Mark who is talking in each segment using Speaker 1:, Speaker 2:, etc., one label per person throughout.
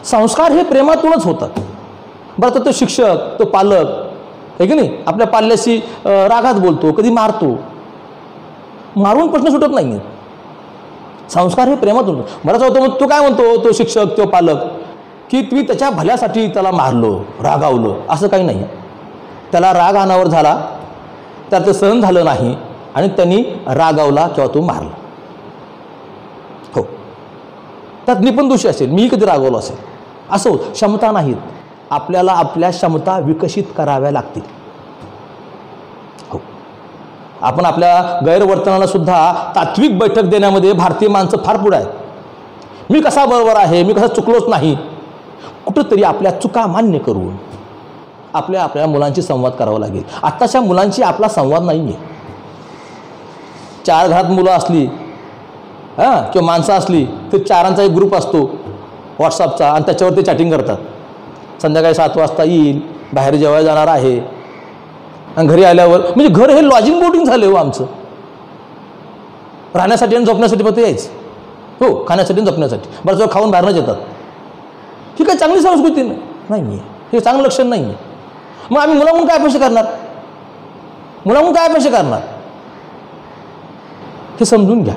Speaker 1: संस्कार हे प्रेमातूनच होतात. बरं तर तो शिक्षक, तो पालक आहे की नाही, आपल्या पाल्याशी रागात बोलतो, कधी मारतो, मारून प्रश्न सुटत नाही. संस्कार हे प्रेमातून. बराच होतो मग तो काय म्हणतो, तो शिक्षक, तो पालक, की तुम्ही त्याच्या भल्यासाठी त्याला मारलो, रागावलं. असं काही नाही. त्याला राग अनावर झाला, त्याचं सहन झालं नाही आणि त्यांनी रागावला किंवा तो मारला. हो, त्यात मी पण दोषी असेल, मी कधी रागवलो असेल, असं होत. क्षमता नाहीत, आपल्याला आपल्या क्षमता विकसित कराव्या लागतील. हो, आपण आपल्या गैरवर्तनाला सुद्धा तात्विक बैठक देण्यामध्ये भारतीय माणसं फार पुढे आहेत. मी कसा बरोबर आहे, मी कसा चुकलोच नाही. कुठंतरी आपल्या चुका मान्य करून आपल्या मुलांशी संवाद करावा लागेल. आत्ताच्या मुलांशी आपला संवाद नाही आहे. 4 घरात मुलं असली किंवा माणसं असली तर 4चा एक ग्रुप असतो व्हॉट्सअपचा आणि त्याच्यावर ते चॅटिंग करतात. संध्याकाळी 7 वाजता येईल, बाहेर जेवायला जाणार आहे आणि घरी आल्यावर म्हणजे घर हे लॉजिंग बोर्डिंग झालं हो आमचं. राहण्यासाठी आणि झोपण्यासाठी फक्त यायचं. हो, खाण्यासाठी आणि झोपण्यासाठी. बरंच वेळ खाऊन बाहेरनंच येतात. ही काही चांगली संस्कृती नाही आहे, हे चांगलं लक्षण नाही आहे. मग आम्ही मुलांकडून काय अपेक्षा करणार, मुलांकडून काय अपेक्षा करणार हे समजून घ्या.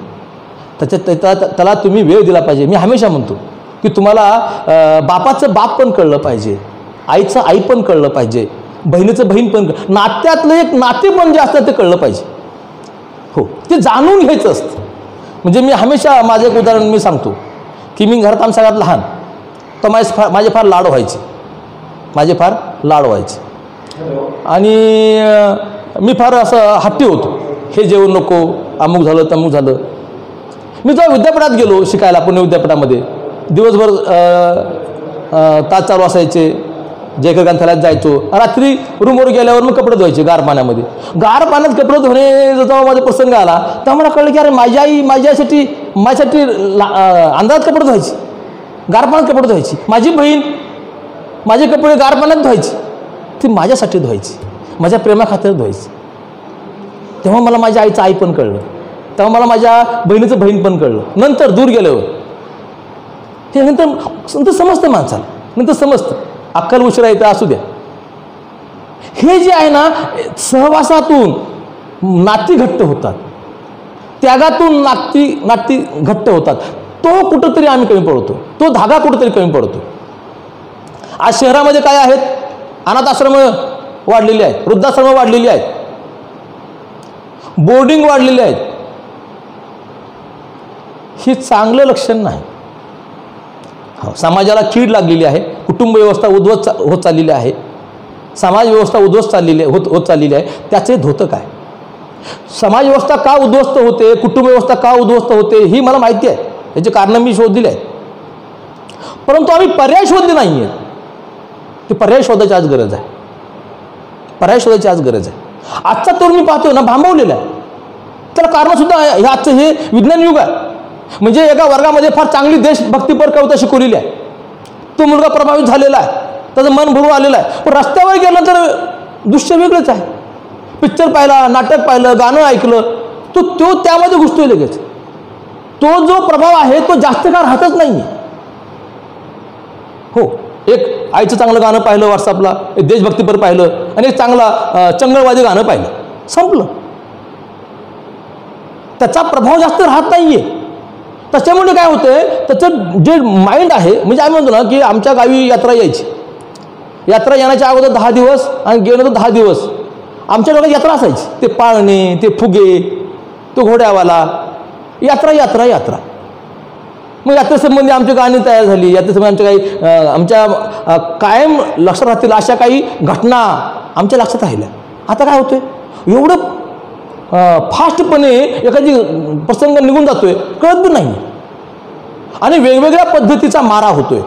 Speaker 1: त्याला तुम्ही वेळ दिला पाहिजे. मी हमेशा म्हणतो की तुम्हाला बापाचं बाप पण कळलं पाहिजे, आईचं आई पण कळलं पाहिजे, बहिणीचं बहीण पण, नात्यातलं एक नाते पण जे असतं ते कळलं पाहिजे. हो, ते जाणून घ्यायचं असतं. म्हणजे मी हमेशा माझं एक उदाहरण मी सांगतो की मी घरात आम सगळ्यात लहान, तर माझे फार लाड व्हायचे, आणि मी फार असं हट्टी होतो. हे जेवण नको, अमुक झालं तमुक झालं. मी जेव्हा विद्यापीठात गेलो शिकायला, पुणे विद्यापीठामध्ये दिवसभर तास चालू असायचे, जयकर ग्रंथालयात जायचो. रात्री रूमवर गेल्यावर मग कपडे धुवायचे गार पाण्यामध्ये. गार पाण्यात कपडे धुणे जेव्हा माझा प्रसंग आला तेव्हा मला कळलं की अरे माझी आई माझ्यासाठी अंधारात कपडे धुवायची, गार पाण्यात कपडे धुवायची. माझी बहीण माझे कपडे गार पाण्यात धुवायची, ती माझ्यासाठी धुवायची, माझ्या प्रेमाखातर धुवायची. तेव्हा मला माझ्या आईचं आई पण कळलं, तेव्हा मला माझ्या बहिणीचं बहीण पण कळलं. नंतर दूर गेल्यावर हे नंतर समजतं माणसाला, नंतर समजतं. अक्कल उशिरा येतं असू द्या. हे जे आहे ना, सहवासातून नाती घट्ट होतात, त्यागातून नाती घट्ट होतात. तो कुठंतरी आम्ही कमी पडतो, तो धागा कुठंतरी कमी पडतो. आज शहरामध्ये काय आहेत, अनाथ आश्रम वाढलेले आहेत, वृद्धाश्रम वाढलेली आहेत, बोर्डिंग वाढलेले आहेत. हे चांगलं लक्षण नाही. समाजाला कीड लागलेली आहे, कुटुंब व्यवस्था उद्ध्वस्त होत चाललेली आहे, समाज व्यवस्था उद्ध्वस्त होत चाललेली आहे. त्याचे धोतं काय, समाज व्यवस्था का उद्ध्वस्त होते, कुटुंब व्यवस्था का उद्ध्वस्त होते, ही मला माहिती आहे. याचे कारणं मी शोधलेली आहेत, परंतु आम्ही पर्याय शोधले नाही आहेत. ते पर्याय शोधायची आज गरज आहे, पर्याय शोधायची आज गरज आहे. आजचा तरुण मी पाहतोय ना, भांबवलेला आहे. त्याला कारणंसुद्धा हे आजचं हे विज्ञान युग आहे. म्हणजे एका वर्गामध्ये फार चांगली देशभक्तीपर कविता शिकवलेली आहे, तो मुलगा प्रभावित झालेला आहे, त्याचं मन भरून आलेलं आहे. पण रस्त्यावर गेलं तर दृश्य वेगळंच आहे. पिक्चर पाहिला, नाटक पाहिलं, गाणं ऐकलं, तो त्यामध्ये घुसतोय लगेच. तो जो प्रभाव आहे तो जास्त काळ राहतच नाही. हो, एक आईचं चांगलं गाणं पाहिलं व्हॉट्सअपला, एक देशभक्तीपर पाहिलं आणि एक चांगला चंगळवादी गाणं पाहिलं, संपलं. त्याचा प्रभाव जास्त राहत नाहीये. त्याच्यामुळे काय होतंय, त्याचं जे माइंड आहे, म्हणजे आम्ही म्हणतो ना की आमच्या गावी यात्रा यायची, यात्रा येण्याच्या अगोदर 10 दिवस आणि गेल्यानंतर 10 दिवस आमच्या डोक्यात यात्रा असायची. ते पाळणे, ते फुगे, तो घोड्यावाला, यात्रा यात्रा यात्रा. मग यात्रेसंबंधी आमची गाणी तयार झाली. यात्रेसंबंधी आमच्या कायम लक्षात राहतील अशा काही घटना आमच्या लक्षात राहिल्या. आता काय होतंय, एवढं फास्टपणे एखादी प्रसंग निघून जातोय, कळत पण नाही. आणि वेगवेगळ्या पद्धतीचा मारा होतोय.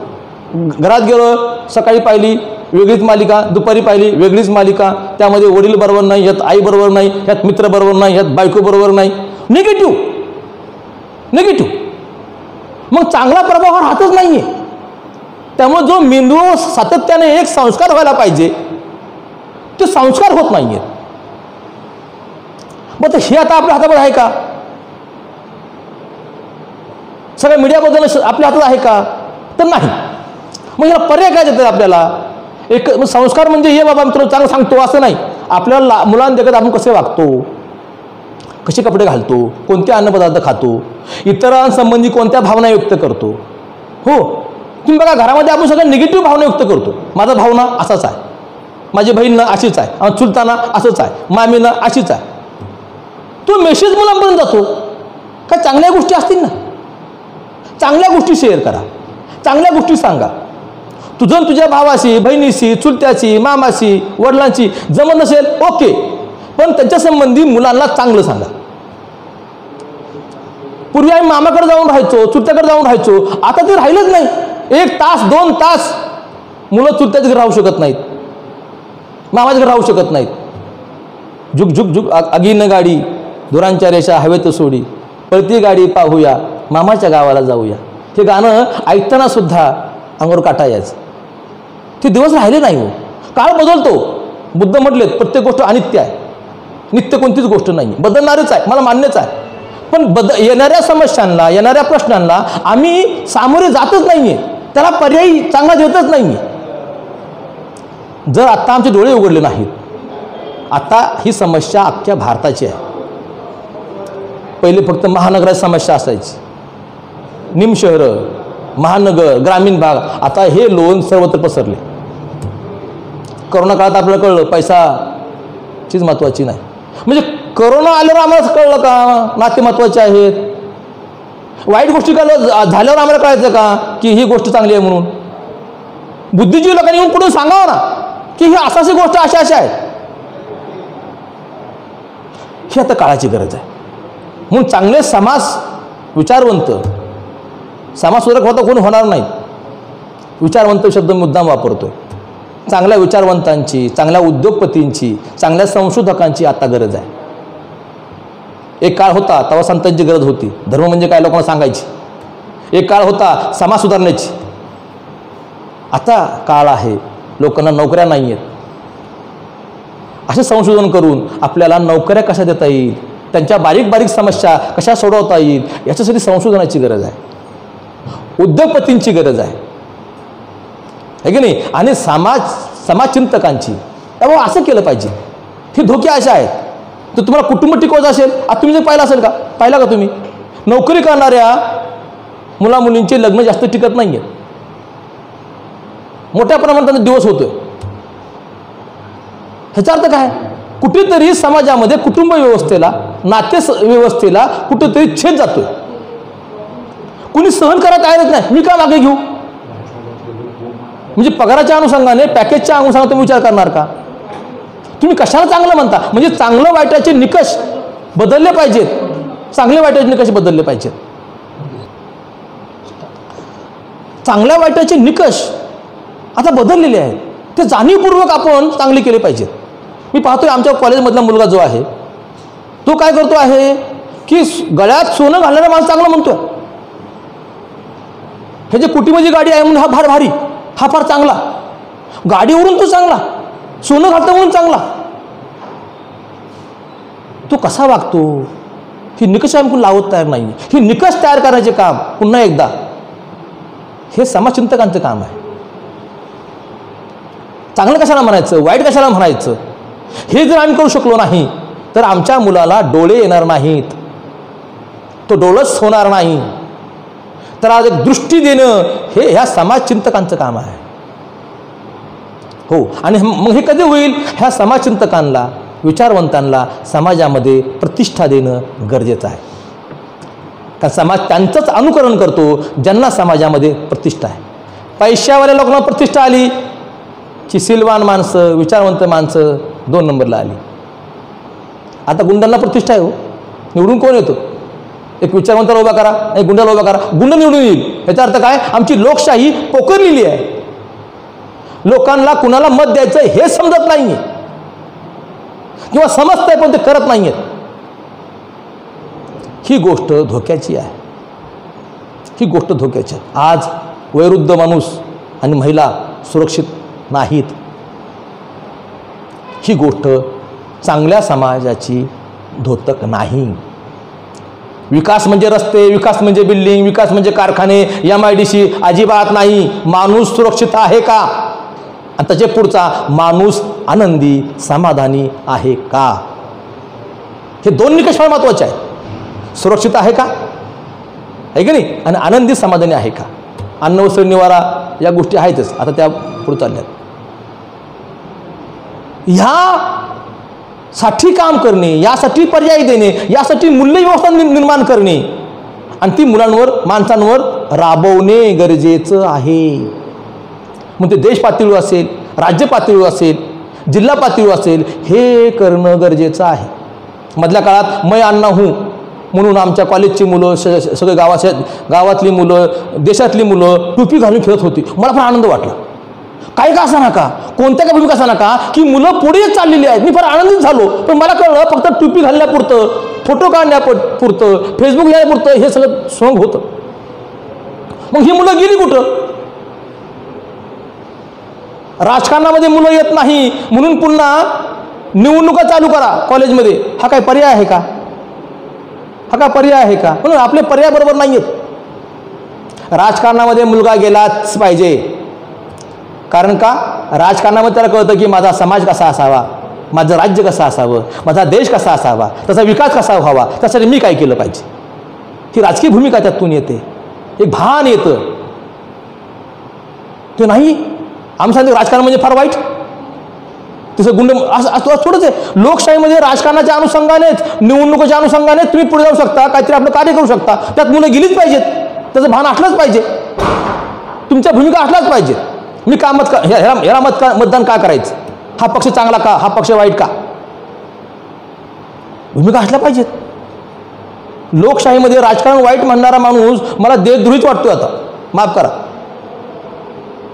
Speaker 1: घरात गेलो, सकाळी पाहिली वेगळीच मालिका, दुपारी पाहिली वेगळीच मालिका, त्यामध्ये वडील बरोबर नाही, यात आई बरोबर नाही, यात मित्र बरोबर नाही, यात बायको बरोबर नाही. निगेटिव्ह. मग चांगला प्रभाव हा राहतच नाहीये. त्यामुळे जो मेंदू सातत्याने एक संस्कार व्हायला पाहिजे, ते संस्कार होत नाहीये. मग हे आता आपल्या हातामध्ये आहे का? सगळ्या मीडियाबद्दल आपल्या हातात आहे का? तर नाही. मग याला पर्याय काय देतात आपल्याला? एक संस्कार म्हणजे हे बाबा मित्र चांगलं सांगतो असं नाही. आपल्याला मुलांदेखत आपण कसे वागतो, कसे कपडे घालतो, कोणते अन्नपदार्थ खातो, इतरांसंबंधी कोणत्या भावना व्यक्त करतो. हो, तुम्ही बघा घरामध्ये आपण सगळ्या निगेटिव्ह भावना व्यक्त करतो. माझा भावना असाच आहे, माझी बहीण ना अशीच आहे, चुलताना असंच आहे, मामीना अशीच आहे. तो मेसेज मुलांपर्यंत जातो. काय चांगल्या गोष्टी असतील ना, चांगल्या गोष्टी शेअर करा, चांगल्या गोष्टी सांगा. तुझं तुझ्या भावाशी, बहिणीशी, चुलत्याची, मामाशी, वडिलांची जमत नसेल ओके, पण त्यांच्या संबंधी मुलांना चांगलं सांगा. पूर्वी आम्ही मामाकडे जाऊन राहायचो, चुलत्याकडे जाऊन राहायचो, आता ते राहिलंच नाही. 1 तास 2 तास मुलं चुलत्याच्या घरी राहू शकत नाहीत, मामाच्या घरी राहू शकत नाहीत. झुक झुक झुक आगीनं गाडी, धुरांच्या रेषा हवेत सोडी, पळती गाडी पाहूया, मामाच्या गावाला जाऊया. हे गाणं ऐकताना सुद्धा अंगावर काटा यायचं. ते दिवस राहिले नाही. हो, काळ बदलतो. बुद्ध म्हटलेत प्रत्येक गोष्ट अनित्य आहे, नित्य कोणतीच गोष्ट नाही, बदलणारच आहे, मला मान्यच आहे. पण येणाऱ्या समस्यांना, येणाऱ्या प्रश्नांना आम्ही सामोरे जातच नाहीये, त्याला पर्यायी चांगला देतच नाहीये. जर आता आमचे डोळे उघडले नाहीत, आता ही समस्या अख्ख्या भारताची आहे. पहिले फक्त महानगराची समस्या असायची, निमशहरं, महानगर, ग्रामीण भाग, आता हे लोन सर्वत्र पसरले. करोना काळात आपल्याला कळलं पैसाचीच महत्त्वाची नाही. म्हणजे करोना आल्यावर आम्हाला कळलं का नाते महत्त्वाचे आहेत? वाईट गोष्टी झाल्यावर आम्हाला कळायचं का की ही गोष्ट चांगली आहे म्हणून? बुद्धिजीवी लोकांनी येऊन पुढे सांगावं ना की ही अशी गोष्ट अशा आहेत. ही आता काळाची गरज आहे. म्हणून चांगले समाज विचारवंत, समाजसुधारक होता कोण होणार नाही. विचारवंत शब्द मुद्दाम वापरतोय. चांगल्या विचारवंतांची, चांगल्या उद्योगपतींची, चांगल्या संशोधकांची आता गरज आहे. एक काळ होता तेव्हा संतांची गरज होती, धर्म म्हणजे काय लोकांना सांगायची. एक काळ होता समाज सुधारण्याची. आता काळ आहे लोकांना नोकऱ्या नाही आहेत. असे संशोधन करून आपल्याला नोकऱ्या कशा देता येईल, त्यांच्या बारीक बारीक समस्या कशा सोडवता येईल, याच्यासाठी संशोधनाची गरज आहे, उद्योगपतींची गरज आहे की नाही, आणि समाजचिंतकांची. त्यामुळे असं केलं पाहिजे. हे धोके असे आहेत. तर तुम्हाला कुटुंब टिकवायचं असेल, आता तुम्ही जे पाहिलं असेल का, पाहिला का तुम्ही, नोकरी करणाऱ्या मुलामुलींचे लग्न जास्त टिकत नाही आहेत. मोठ्या प्रमाणात त्यांचा दिवस होतोय. ह्याचा अर्थ काय? कुठेतरी समाजामध्ये कुटुंब व्यवस्थेला, नाते व्यवस्थेला कुठेतरी छेद जातोय. कुणी सहन करत आहेच नाही. मी का मागे घेऊ? म्हणजे पगाराच्या अनुषंगाने, पॅकेजच्या अनुषंगाने तुम्ही विचार करणार का? तुम्ही कशाला चांगलं म्हणता? म्हणजे चांगलं वाईटाचे निकष बदलले पाहिजेत. चांगले वाईटाचे निकष बदलले पाहिजेत. चांगल्या वाईटाचे निकष आता बदललेले आहेत. ते जाणीवपूर्वक आपण चांगले केले पाहिजेत. मी पाहतोय आमच्या कॉलेजमधला मुलगा जो आहे तो काय करतो आहे की गळ्यात सोनं घालणारा माणूस चांगलं म्हणतोय. ह्याची कुटीमध्ये गाडी आहे म्हणून हा फार भारी, हा फार चांगला, गाडीवरून तो चांगला, सोनं घालतो म्हणून चांगला. तो कसा वागतो ही निकष आम्ही लावत तयार नाही. ही निकष तयार करण्याचे काम पुन्हा एकदा हे समाजचिंतकांचं काम आहे. चांगलं कशाला म्हणायचं, वाईट कशाला म्हणायचं, हे जर आम्ही करू शकलो नाही तर आमच्या मुलाला डोळे येणार नाहीत, तो डोळस होणार नाही. तर आज एक दृष्टी देणं हे ह्या समाजचिंतकांचं काम आहे. हो, आणि मग हे कधी होईल? ह्या समाजचिंतकांना, विचारवंतांना समाजामध्ये प्रतिष्ठा देणं गरजेचं आहे. कारण समाज त्यांचंच अनुकरण करतो ज्यांना समाजामध्ये प्रतिष्ठा आहे. पैशावाल्या लोकांना प्रतिष्ठा आली की शिलवान माणसं, विचारवंत माणसं 2 नंबरला आली. आता गुंडांना प्रतिष्ठा आहे. हो, निवडून कोण येतो? एक विचारवंताला उभा करा, एक गुंडाला उभा करा, गुंड निवडून येईल. याचा अर्थ काय? आमची लोकशाही पोखरलेली आहे. लोकांना कुणाला मत द्यायचं हे समजत नाहीये किंवा समजतंय पण ते करत नाहीयेत. ही गोष्ट धोक्याची आहे. ही गोष्ट धोक्याची आहे. आज वयोवृद्ध माणूस आणि महिला सुरक्षित नाहीत. ही गोष्ट चांगल्या समाजाची द्योतक नाही. विकास म्हणजे रस्ते, विकास म्हणजे बिल्डिंग, विकास म्हणजे कारखाने, MIDC अजिबात नाही. माणूस सुरक्षित आहे का, आणि त्याच्या पुढचा माणूस आनंदी समाधानी आहे का, हे दोन निकष फार महत्त्वाचे आहेत. सुरक्षित आहे का, आहे की नाही, आणि आनंदी समाधानी आहे का. अन्न वस्त्र निवारा या गोष्टी आहेतच, आता त्या पुढे चालल्यात. ह्यासाठी काम करणे, यासाठी पर्याय देणे, यासाठी मूल्य व्यवस्था निर्माण करणे आणि ती मुलांवर माणसांवर राबवणे गरजेचं आहे. मग ते देश पातळीवर असेल, राज्य पातळीवर असेल, जिल्हा पातळीवर असेल, हे करणं गरजेचं आहे. मधल्या काळात मैं अण्णा हूँ म्हणून आमच्या कॉलेजची मुलं, सगळे गावातली मुलं, देशातली मुलं टोपी घालून खेळत होती. मला फार आनंद वाटला. काय का असा नका, कोणत्या का भूमिका असा नका की मुलं पुढे चाललेली आहेत. मी फार आनंदित झालो. पण मला कळलं फक्त टोपी घालण्यापुरतं, फोटो काढण्यापुरतं, फेसबुक यापुरतं हे सगळं सोंग होतं. मग ही मुलं गेली कुठं. राजकारणामध्ये मुलं येत नाही म्हणून पुन्हा निवडणुका चालू करा कॉलेजमध्ये, हा काय पर्याय आहे का, हा काय पर्याय आहे का. म्हणून आपले पर्याय बरोबर नाही आहेत. राजकारणामध्ये मुलगा गेलाच पाहिजे. कारण का, राजकारणामध्ये त्याला कळतं की माझा समाज कसा असावा, माझं राज्य कसं असावं, माझा देश कसा असावा, त्याचा विकास कसा व्हावा, त्यासाठी मी काय केलं पाहिजे. ही राजकीय भूमिका त्यातून येते, एक भान येतं. ते नाही आम्ही सांगतो राजकारण म्हणजे फार वाईट, तसं गुंड असं थोडंच आहे. लोकशाहीमध्ये राजकारणाच्या अनुषंगानेच, निवडणुकीच्या अनुषंगानेच तुम्ही पुढे जाऊ शकता, काहीतरी आपलं कार्य करू शकता. त्यात मुलं गेलीच पाहिजेत, त्याचं भान असलंच पाहिजे, तुमच्या भूमिका असलाच पाहिजे. मी का ह्याला मतदान का करायचं, हा पक्ष चांगला का, हा पक्ष वाईट का, भूमिका असल्या पाहिजेत. लोकशाहीमध्ये राजकारण वाईट म्हणणारा माणूस मला देशद्रोहीच वाटतोय आता, माफ करा.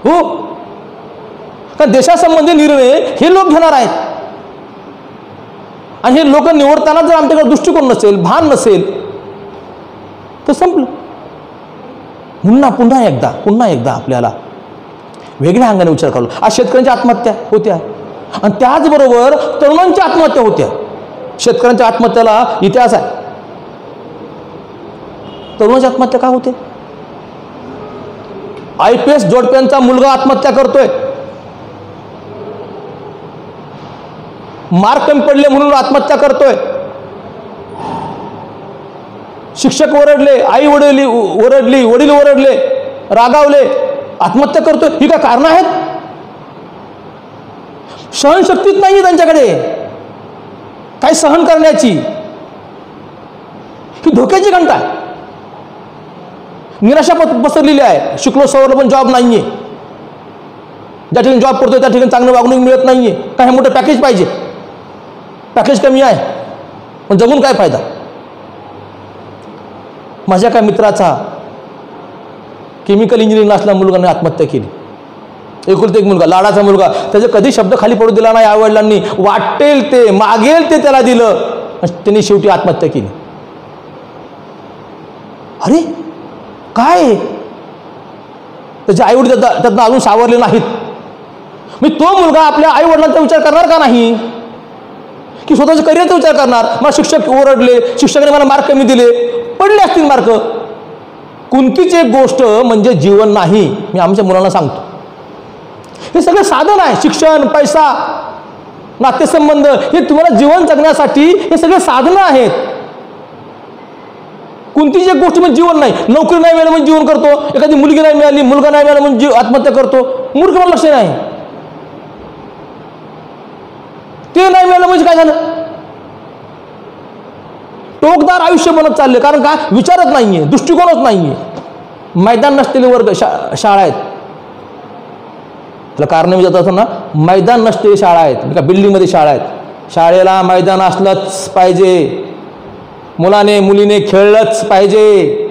Speaker 1: हो, कारण देशासंबंधी निर्णय हे लोक घेणार आहेत आणि हे लोक निवडताना जर आमच्याकडे दृष्टिकोन नसेल, भान नसेल तर संपलं. पुन्हा एकदा आपल्याला वेगळ्या अंगाने विचार करू. आज शेतकऱ्यांच्या आत्महत्या होत्या आणि त्याचबरोबर तरुणांच्या आत्महत्या होत्या. शेतकऱ्यांच्या आत्महत्याला इतिहास आहे. तरुणांची आत्महत्या का होते. IPS जोडप्यांचा मुलगा आत्महत्या करतोय, मार्क कमी पडले म्हणून आत्महत्या करतोय. शिक्षक ओरडले, आई ओरडली, वडील ओरडले, रागावले, आत्महत्या करतोय. ही काय कारण आहेत. सहनशक्तीच नाही त्यांच्याकडे काय सहन करण्याची. ही धोक्याची घंटा आहे. निराशा पसरलेली आहे. शिकलो सवरलो पण जॉब नाहीये. ज्या ठिकाणी जॉब करतोय त्या ठिकाणी चांगलं वागणूक मिळत नाहीये. काय मोठं पॅकेज पाहिजे, पॅकेज कमी आहे, पण जगून काय फायदा. माझ्या काय मित्राचा केमिकल इंजिनिअरिंग असला मुलगाने आत्महत्या केली. एकुलता एक मुलगा, लाडाचा मुलगा. त्याचे कधी शब्द खाली पडू दिला नाही आईवडिलांनी. वाटेल ते, मागेल ते त्याला दिलं आणि त्यांनी शेवटी आत्महत्या केली. अरे काय, त्याचे आईवडील त्यातनं अजून सावरले नाहीत. मी तो मुलगा आपल्या आईवडिलांचा विचार करणार का नाही, की स्वतःच्या करिअरचा विचार करणार. मला शिक्षक ओरडले, शिक्षकाने मला मार्क कमी दिले, पडले असतील मार्क. कोणतीच एक गोष्ट म्हणजे जीवन नाही. मी आमच्या मुलांना सांगतो, हे सगळं साधन आहे. शिक्षण, पैसा, नातेसंबंध हे तुम्हाला जीवन जगण्यासाठी हे सगळे साधनं आहेत. कोणतीच एक गोष्ट म्हणजे जीवन नाही. नोकरी नाही मिळाली म्हणजे जीवन करतो, एखादी मुलगी नाही मिळाली, मुलगा नाही मिळाला म्हणजे आत्महत्या करतो. मूर्ख मला लक्ष नाही. ते नाही मिळालं म्हणजे काय झालं. टोकदार आयुष्य बनत चालले. कारण काय, विचारच नाहीये, दृष्टिकोनच नाहीये. मैदान नसलेले वर्ग शाळा आहेत. त्याला कारण मी जात असतो ना, मैदान नसलेली शाळा आहेत. का बिल्डिंगमध्ये शाळा आहेत. शाळेला मैदान असलंच पाहिजे. मुलाने मुलीने खेळलंच पाहिजे.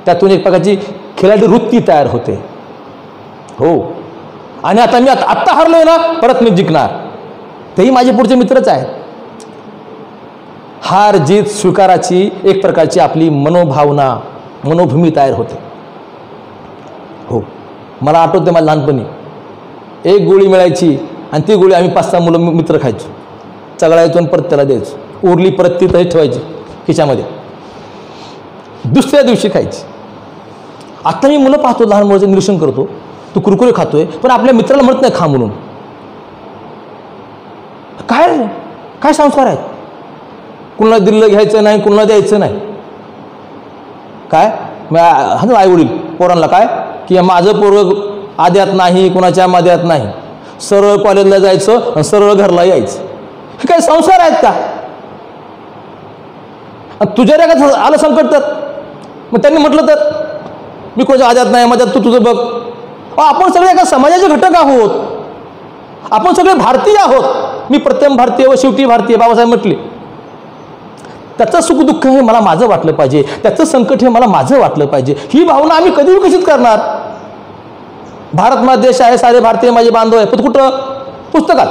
Speaker 1: त्यातून एक प्रकारची खेळाची वृत्ती तयार होते. हो, आणि आता मी आत्ता हरलोय ना, परत मी जिंकणार. तेही माझे पुढचे मित्रच आहेत. हार जीत स्वीकाराची एक प्रकारची आपली मनोभावना, मनोभूमी तयार होते. हो, मला आठवते माझ्या लहानपणी एक गोळी मिळायची आणि ती गोळी आम्ही 5-6 मुलं मित्र खायचो. चगळायचो आणि परत त्याला द्यायचो. उरली परत ती तशी ठेवायची खिशामध्ये. दुसऱ्या दिवशी खायची. आता मी मुलं पाहतो, लहान मुलाचं निरीक्षण करतो, तू कुरकुरे खातोय पण आपल्या मित्राला म्हणत नाही खा म्हणून. काय काय संस्कार आहेत? कुणाला दिलं घ्यायचं नाही, कुणाला द्यायचं नाही. काय हा आई वडील पोरांना काय की माझं पोरग आद्यात नाही, कुणाच्या माद्यात नाही, सरळ कॉलेजला जायचं आणि सरळ घरला यायचं. हे काय संसार आहेत का? तुझ्या रे का आलं संकट तर मग त्यांनी म्हटलं तर मी कोणाच्या आद्यात नाही, माझ्यात तू तुझं बघ. आपण सगळे एका समाजाचे घटक आहोत, आपण सगळे भारतीय आहोत. मी प्रथम भारतीय व शेवटी भारतीय बाबासाहेब म्हटले. त्याचं सुखदुःख हे मला माझं वाटलं पाहिजे, त्याचं संकट हे मला माझं वाटलं पाहिजे. ही भावना आम्ही कधी विकसित करणार? भारत माझा देश आहे, सारे भारतीय माझे बांधव आहे, पण कुठं? पुस्तकात,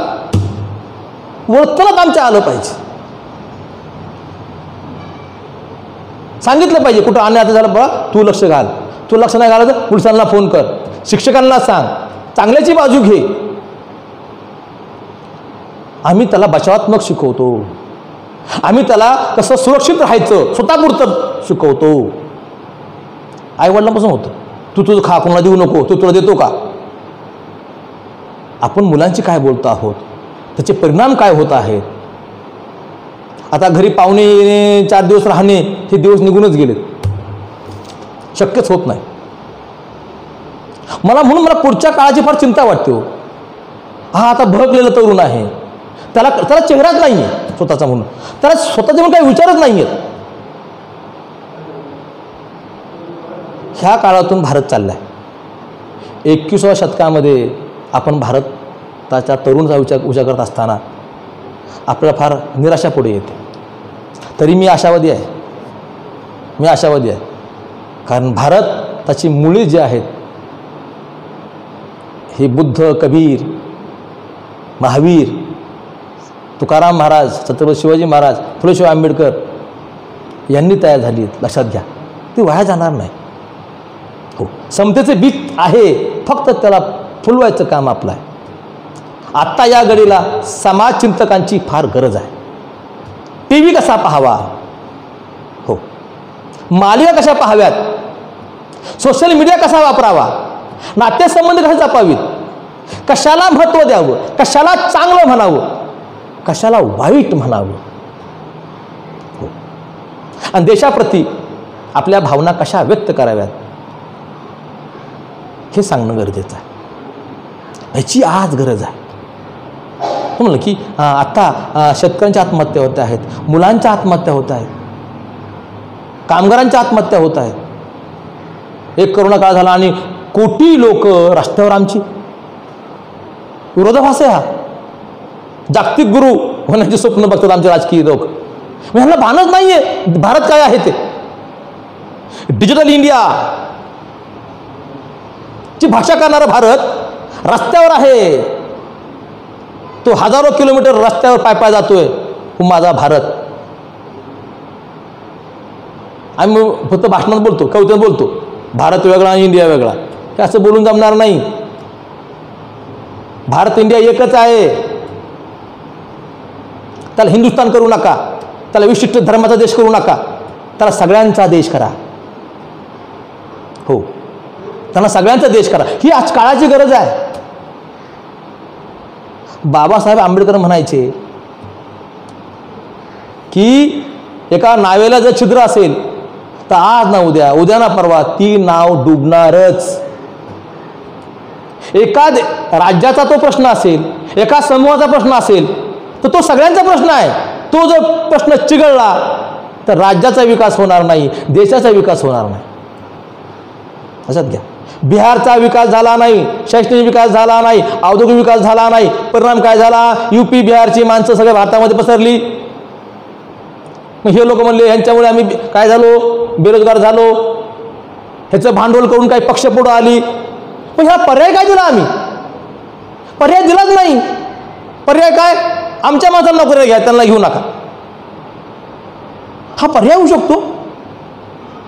Speaker 1: वर्तनात आमच्या आलं पाहिजे. सांगितलं पाहिजे कुठं अन्याय झालं बघा तू लक्ष घाल, तू लक्ष नाही घालायचं पोलिसांना फोन कर, शिक्षकांना सांग, चांगल्याची बाजू घे. आम्ही त्याला बचावात्मक शिकवतो, आम्ही त्याला कसं सुरक्षित राहायचं स्वतःपुरतं शिकवतो. आईवडिलांपासून होतं, तू तुझं खा, कोणाला देऊ नको, तू तुला देतो का? आपण मुलांची काय बोलतो आहोत, त्याचे परिणाम काय होत आहेत? आता घरी पाहुणे येणे, 4 दिवस राहणे, हे दिवस निघूनच गेलेत, शक्यच होत नाही. म्हणून मला पुढच्या काळाची फार चिंता वाटते हो. हा आता भडकलेला तरुण आहे, त्याला चेहराच नाही आहे स्वतःचा, म्हणून त्याला स्वतःचे म्हणून काही विचारच नाही आहेत. ह्या काळातून भारत चाललाय. 21व्या शतकामध्ये आपण भारताच्या तरुणाचा विचार करत असताना आपल्याला फार निराशा पुढे येते. तरी मी आशावादी आहे, कारण भारताची मुळे जी आहेत हे बुद्ध, कबीर, महावीर, तुकाराम महाराज, छत्रपती शिवाजी महाराज, फुले शाहू आंबेडकर यांनी तयार झाली. लक्षात घ्या, ती वाया जाणार नाही. हो, समतेचे बीज आहे, फक्त त्याला फुलवायचं काम आपलं आहे. आत्ता या घडीला समाजचिंतकांची फार गरज आहे. TV कसा पाहावा, हो, मालिका कशा पाहाव्यात, सोशल मीडिया कसा वापरावा, नातेसंबंध कसे जपावीत, कशाला महत्त्व द्यावं, कशाला चांगलं म्हणावं, कशाला वाईट म्हणावं, हो, आणि देशाप्रती आपल्या भावना कशा व्यक्त कराव्यात हे सांगणं गरजेचं आहे. ह्याची आज गरज आहे. म्हणलं की आत्ता शेतकऱ्यांच्या आत्महत्या होत आहेत, मुलांच्या आत्महत्या होत आहेत, कामगारांच्या आत्महत्या होत आहेत. एक करोना काळ झाला आणि कोटी लोक रस्त्यावर आमची विरोधाभास आहे. हा जागतिक गुरु होण्याचे स्वप्न बघतात आमचे राजकीय लोक. ह्यांना भानच नाहीये भारत काय आहे ते. डिजिटल इंडिया ची भाषा करणारा भारत रस्त्यावर आहे. तो हजारो किलोमीटर रस्त्यावर पाय जातोय. माझा भारत. आम्ही फक्त भाषणात बोलतो, कवितेत बोलतो, भारत वेगळा आणि इंडिया वेगळा. हे असं बोलून जमणार नाही. भारत इंडिया एकच आहे. त्याला हिंदुस्थान करू नका, त्याला विशिष्ट धर्माचा देश करू नका, त्याला सगळ्यांचा देश करा. हो, त्यांना सगळ्यांचा देश करा. ही आज काळाची गरज आहे. बाबासाहेब आंबेडकर म्हणायचे की एका नावेला जर छिद्र असेल तर आज ना उद्या, उद्या ना परवा ती नाव डुबणारच. एका राज्याचा तो प्रश्न असेल, एका समूहाचा प्रश्न असेल तर तो सगळ्यांचा प्रश्न आहे. तो जर प्रश्न चिघळला तर राज्याचा विकास होणार नाही, देशाचा विकास होणार नाही. लक्षात घ्या. बिहारचा विकास झाला नाही, शैक्षणिक विकास झाला नाही, औद्योगिक विकास झाला नाही. परिणाम काय झाला? UP बिहारची माणसं सगळ्या भारतामध्ये पसरली. मग हे लोक म्हणले ह्यांच्यामुळे आम्ही काय झालो, बेरोजगार झालो. ह्याचं भांडवल करून काही पक्ष पुढं आली. पण ह्या पर्याय काय दिला? आम्ही पर्याय दिलाच नाही. पर्याय काय? आमच्या माणसांना नोकऱ्या घ्या, त्यांना घेऊ नका. हा पर्याय होऊ शकतो?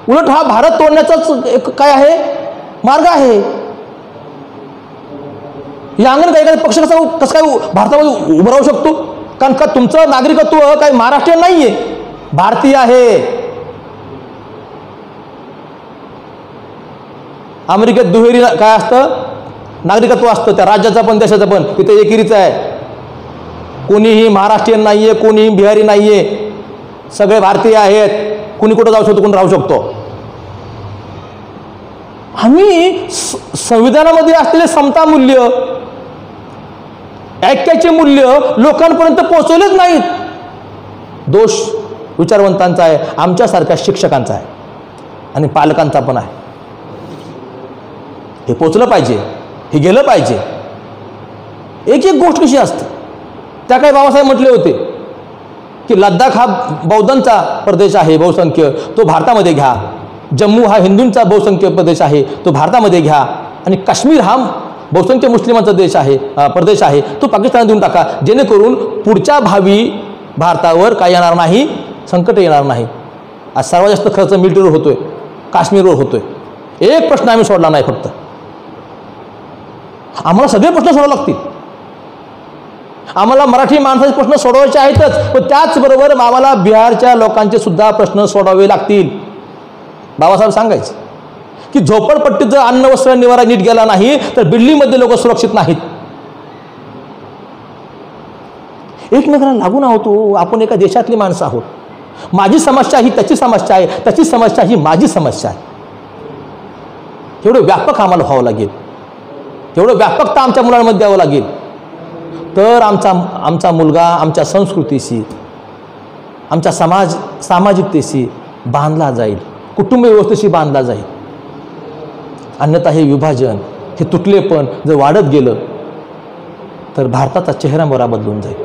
Speaker 1: उलट हा भारत तोडण्याचाच एक काय आहे मार्ग आहे. या अंगण काही पक्ष कसं काय भारतामध्ये उभं राहू शकतो? कारण का तुमचं नागरिकत्व काही महाराष्ट्रीयन नाहीये, भारतीय आहे. अमेरिकेत दुहेरी काय असतं, नागरिकत्व असतं त्या राज्याचं पण देशाचं पण. तिथे एकेरीचं आहे. कोणीही महाराष्ट्रीयन नाही आहे, कोणीही बिहारी नाही आहे, सगळे भारतीय आहेत. कुणी कुठं जाऊ शकतो, कोणी राहू शकतो. आम्ही संविधानामध्ये असलेले समता मूल्य, ऐक्याचे मूल्य लोकांपर्यंत पोहोचवलेच नाहीत. दोष विचारवंतांचा आहे, आमच्यासारख्या शिक्षकांचा आहे आणि पालकांचा पण आहे. हे पोचलं पाहिजे, हे गेलं पाहिजे. एक एक गोष्ट कशी असते. त्या काही बाबासाहेब म्हटले होते की लडाख हा बौद्धांचा प्रदेश आहे बहुसंख्य, तो भारतामध्ये घ्या. जम्मू हा हिंदूंचा बहुसंख्य प्रदेश आहे, तो भारतामध्ये घ्या. आणि काश्मीर हा बहुसंख्य मुस्लिमांचा देश आहे, प्रदेश आहे, तो पाकिस्तानात देऊन टाका, जेणेकरून पुढच्या भावी भारतावर काय येणार नाही, संकट येणार नाही. आज सर्वात जास्त खर्च मिलिटरीवर होतोय, काश्मीरवर होतोय. एक प्रश्न आम्ही सोडला नाही. फक्त आम्हाला सगळे प्रश्न सोडावे लागतील. आम्हाला मराठी माणसाचे प्रश्न सोडवायचे आहेतच, पण त्याचबरोबर आम्हाला बिहारच्या लोकांचे सुद्धा प्रश्न सोडावे लागतील. बाबासाहेब सांगायचे की झोपडपट्टीत जर अन्न वस्त्र निवारा नीट गेला नाही तर बिल्डिंगमध्ये लोक सुरक्षित नाहीत. एकमेकांना लागून आहोत. आपण एका देशातली माणसं आहोत. माझी समस्या ही त्याची समस्या आहे, त्याची समस्या ही माझी समस्या आहे. एवढं व्यापक आम्हाला व्हावं लागेल, एवढं व्यापकता आमच्या मुलांमध्ये द्यावं लागेल, तर आमचा मुलगा आमच्या संस्कृतीशी, आमच्या सामाजिकतेशी बांधला जाईल, कुटुंब व्यवस्थेशी बांधला जाईल. अन्यथा हे विभाजन, हे तुटलेपण जर वाढत गेलं तर भारताचा चेहरा मोहरा बदलून जाईल.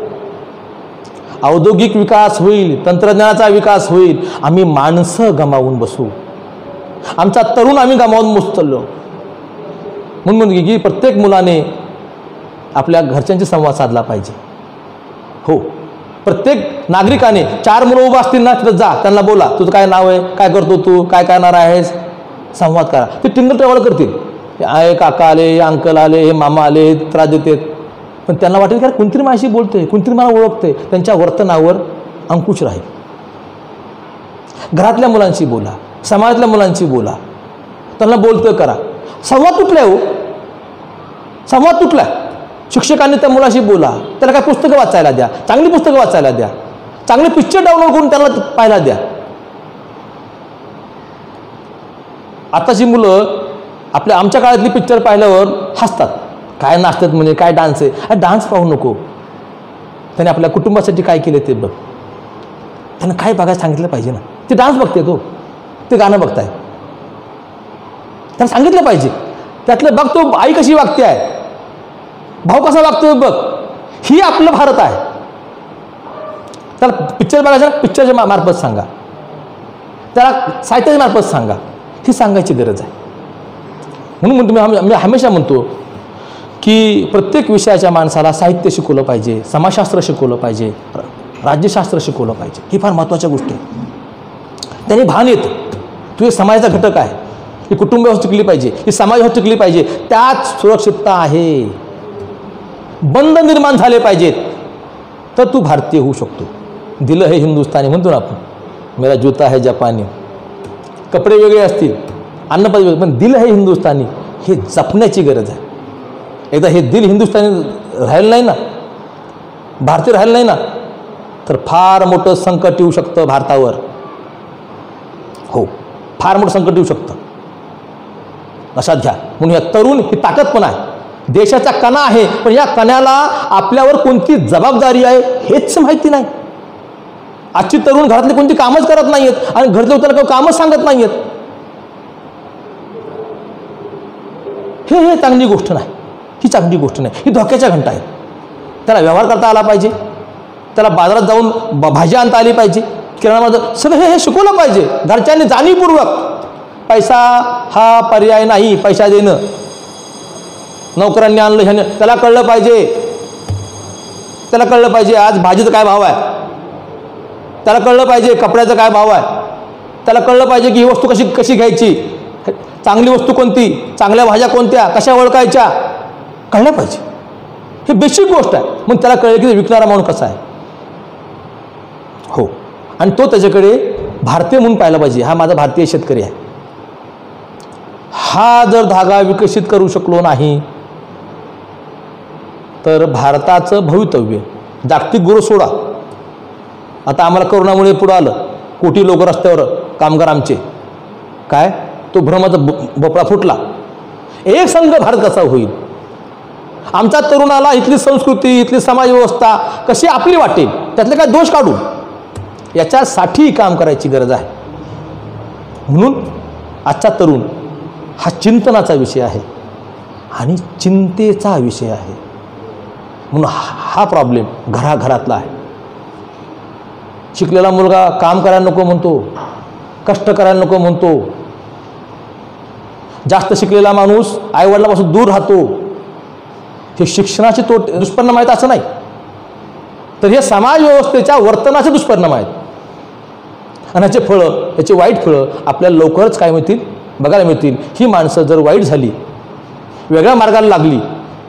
Speaker 1: औद्योगिक विकास होईल, तंत्रज्ञानाचा विकास होईल, आम्ही माणसं गमावून बसू. आमचा तरुण आम्ही गमावून चाललो. म्हणून की प्रत्येक मुलाने आपल्या घरच्यांशी संवाद साधला पाहिजे. हो, प्रत्येक नागरिकाने 4 मुलं उभं असतील ना, तिथं जा, त्यांना बोला, तुझं काय नाव आहे, काय करतो तू, काय करणार आहेस, संवाद करा. ते टिंगल ट्रॅव्हल करतील. हे काका आले, हे अंकल आले, हे मामा आले, त्रास देतात. पण त्यांना वाटेल की कोणतरी माझ्याशी बोलते, कोणतरी मला ओळखते. त्यांच्या वर्तनावर अंकुश राहील. घरातल्या मुलांशी बोला, समाजातल्या मुलांशी बोला, त्यांना बोलतं करा. संवाद तुटलाय हो, संवाद तुटलाय. शिक्षकांनी त्या मुलाशी बोला, त्याला काय पुस्तकं वाचायला द्या, चांगली पुस्तकं वाचायला द्या, चांगले पिक्चर डाउनलोड करून त्याला पाहायला द्या. आताची मुलं आमच्या काळातली पिक्चर पाहिल्यावर हसतात. काय नाचतात म्हणजे, काय डान्स आहे. डान्स पाहू नको. त्याने आपल्या कुटुंबासाठी काय केले ते बघ. त्यांना काय बघायला सांगितलं पाहिजे ना. ते डान्स बघते, तो ते गाणं बघताय, त्यांना सांगितलं पाहिजे. त्यातलं बघ, तो आई कशी वागते आहे, भाऊ कसा वागतोय बघ. ही आपलं भारत आहे. त्याला पिक्चर बघायचं, पिक्चरच्या मार्फत सांगा, त्याला साहित्याच्या मार्फत सांगा. ही सांगायची गरज आहे. म्हणून मी हमेशा म्हणतो की प्रत्येक विषयाच्या माणसाला साहित्य शिकवलं पाहिजे, समाजशास्त्र शिकवलं पाहिजे, राज्यशास्त्र शिकवलं पाहिजे. ही फार महत्त्वाच्या गोष्टी आहे. त्याने भान येतं तू हे समाजाचा घटक आहे, ही कुटुंब व्यवस्था टिकली पाहिजे, ही समाज व्यवस्था टिकली पाहिजे. त्यात सुरक्षितता आहे. बंध निर्माण झाले पाहिजेत तर तू भारतीय होऊ शकतो. दिलं हे हिंदुस्थानी म्हणतो ना आपण, मेरा जूता है जपानी. कपडे वेगळे असतील, अन्नपदार्थ वेगळे, पण दिल हे हिंदुस्थानी, हे जपण्याची गरज आहे. एकदा हे दिल हिंदुस्थानी राहिलं नाही ना, भारतीय राहिलं नाही ना, तर फार मोठं संकट येऊ शकतं भारतावर. हो, फार मोठं संकट येऊ शकतं. लक्षात घ्या. म्हणून या तरुण ही ताकद पण आहे, देशाचा कणा आहे, पण या कण्याला आपल्यावर कोणती जबाबदारी आहे हेच माहिती नाही. आजची तरुण घरातली कोणती कामच करत नाहीयेत आणि घरच्या त्याला कामच सांगत नाहीयेत. हे चांगली गोष्ट नाही, ही चांगली गोष्ट नाही, ही धोक्याच्या घंटा आहेत. त्याला व्यवहार करता आला पाहिजे, त्याला बाजारात जाऊन भाजी आणता आली पाहिजे, किराणामध्ये सगळं हे शिकवलं पाहिजे घरच्यांनी जाणीवपूर्वक. पैसा हा पर्याय नाही, पैसा देणं. नोकरांनी आणलं ह्याने, त्याला कळलं पाहिजे, त्याला कळलं पाहिजे आज भाजीचा काय भाव आहे, त्याला कळलं पाहिजे कपड्याचा काय भाव आहे, त्याला कळलं पाहिजे की ही वस्तू कशी कशी घ्यायची, चांगली वस्तू कोणती, चांगल्या भाज्या कोणत्या, कशा ओळखायच्या, कळलं पाहिजे. हे बेसिक गोष्ट आहे. मग त्याला कळलं की विकणारा माणूस कसा आहे. हो, आणि तो त्याच्याकडे भारतीय म्हणून पाहिला पाहिजे, हा माझा भारतीय शेतकरी आहे, हा जर धागा विकसित करू शकलो नाही तर भारताचं भवितव्य, जागतिक गुरु सोडा, आता आम्हाला करोनामुळे पुढं आलं, कोटी लोक रस्त्यावर, कामगार आमचे, काय तो भ्रमाचा भोपळा फुटला, एक संघ भारत कसा होईल? आमच्या तरुणाला इथली संस्कृती, इथली समाज व्यवस्था कशी आपली वाटेल, त्यातले काय दोष काढू, याच्यासाठी काम करायची गरज आहे. म्हणून आजचा तरुण हा चिंतनाचा विषय आहे आणि चिंतेचा विषय आहे. म्हणून हा प्रॉब्लेम घराघरातला आहे. शिकलेला मुलगा काम करायला नको म्हणतो, कष्ट करायला नको म्हणतो, जास्त शिकलेला माणूस आईवडिलांपासून दूर राहतो. हे शिक्षणाचे दुष्परिणाम आहेत असं नाही, तर हे समाज व्यवस्थेच्या वर्तनाचे दुष्परिणाम आहेत. आणि ह्याचे फळं, याचे वाईट फळं आपल्याला लवकरच काय मिळतील, बघायला मिळतील. ही माणसं जर वाईट झाली, वेगळ्या मार्गाला लागली,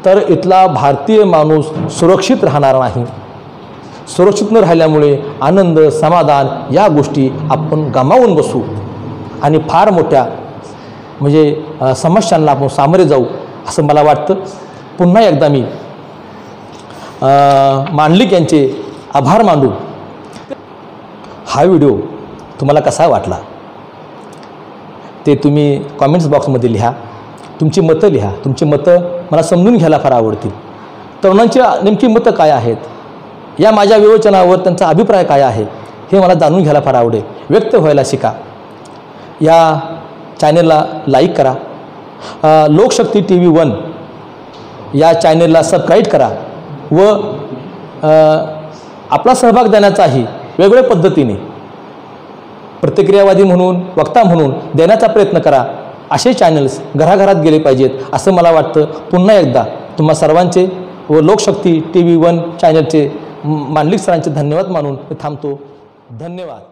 Speaker 1: तर इथला भारतीय माणूस सुरक्षित राहणार नाही. सुरक्षित न राहिल्यामुळे आनंद, समाधान या गोष्टी आपण गमावून बसू आणि फार मोठ्या म्हणजे समस्यांना आपण सामोरे जाऊ असं मला वाटतं. पुन्हा एकदा मी मांडलिक यांचे आभार मानू. हा व्हिडिओ तुम्हाला कसा वाटला ते तुम्ही कॉमेंट्स बॉक्समध्ये लिहा. तुमची मतं लिहा. तुमची मतं मला समजून घ्यायला फार आवडतील. तरुणांची नेमकी मतं काय आहेत, या माझ्या विवेचनावर त्यांचा अभिप्राय काय आहे, हे मला जाणून घ्यायला फार आवडेल. व्यक्त व्हायला शिका. या चॅनलला लाईक करा. लोकशक्ती TV1 या चॅनलला सबस्क्राईब करा व आपला सहभाग देण्याचाही वेगवेगळ्या पद्धतीने प्रतिक्रियावादी म्हणून, वक्ता म्हणून देण्याचा प्रयत्न करा. असे चॅनल्स घराघरात गेले पाहिजेत असं मला वाटतं. पुन्हा एकदा तुम्हा सर्वांचे व लोकशक्ती TV1 चॅनलचे मांडलिक सरांचे धन्यवाद मानून मी थांबतो. धन्यवाद.